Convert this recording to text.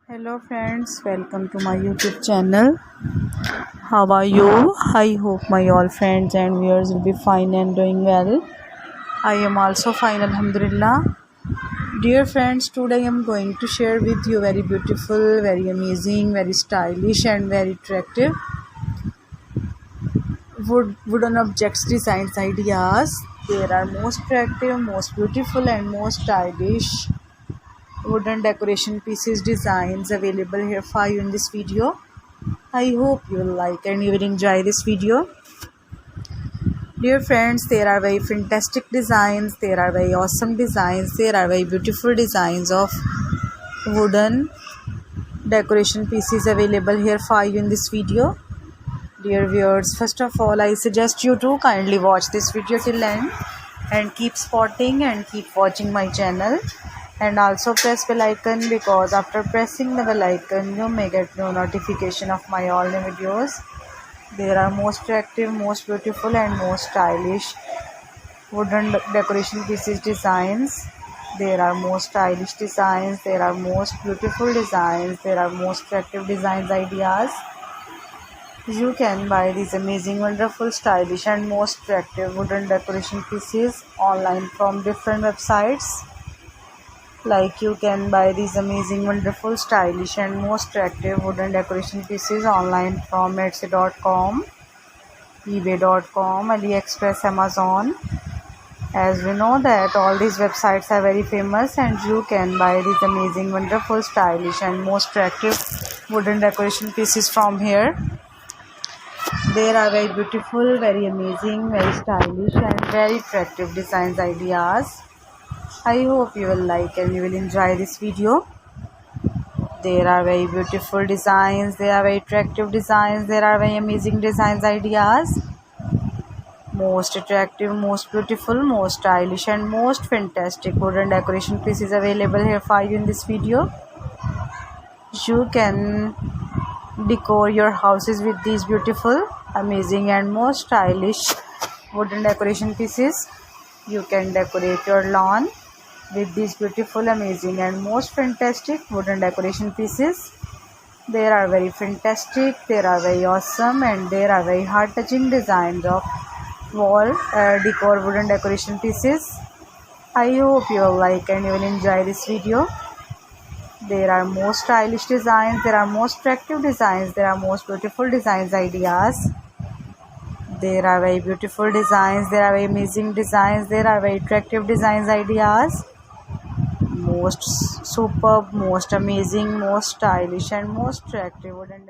Hello friends, welcome to my YouTube channel. How are you? I hope my all friends and viewers will be fine and doing well. I am also fine, Alhamdulillah. Dear friends, today I am going to share with you very beautiful, very amazing, very stylish and very attractive wooden objects designs ideas. There are most attractive, most beautiful and most stylish wooden decoration pieces designs available here for you in this video. I hope you will like and you will enjoy this video. Dear friends, there are very fantastic designs, there are very awesome designs, there are very beautiful designs of wooden decoration pieces available here for you in this video. Dear viewers, first of all, I suggest you to kindly watch this video till end and keep spotting and keep watching my channel. And also press bell icon, because after pressing the bell icon you may get no notification of my all new videos. There are most attractive, most beautiful and most stylish wooden decoration pieces designs. There are most stylish designs, there are most beautiful designs, there are most attractive designs ideas. You can buy these amazing, wonderful, stylish and most attractive wooden decoration pieces online from different websites. Like you can buy these amazing, wonderful, stylish and most attractive wooden decoration pieces online from Etsy.com, eBay.com, AliExpress, Amazon. As we know that all these websites are very famous, and you can buy these amazing, wonderful, stylish and most attractive wooden decoration pieces from here. There are very beautiful, very amazing, very stylish and very attractive designs ideas. I hope you will like and you will enjoy this video. There are very beautiful designs, there are very attractive designs, there are very amazing designs ideas. Most attractive, most beautiful, most stylish and most fantastic wooden decoration pieces available here for you in this video. You can decor your houses with these beautiful, amazing and most stylish wooden decoration pieces. You can decorate your lawn with these beautiful, amazing and most fantastic wooden decoration pieces. There are very fantastic, there are very awesome and there are very heart-touching designs of wall decor wooden decoration pieces. I hope you will like and you will enjoy this video. There are most stylish designs, there are most attractive designs, there are most beautiful designs ideas. There are very beautiful designs, there are very amazing designs, there are very attractive designs ideas. Most superb, most amazing, most stylish and most attractive wooden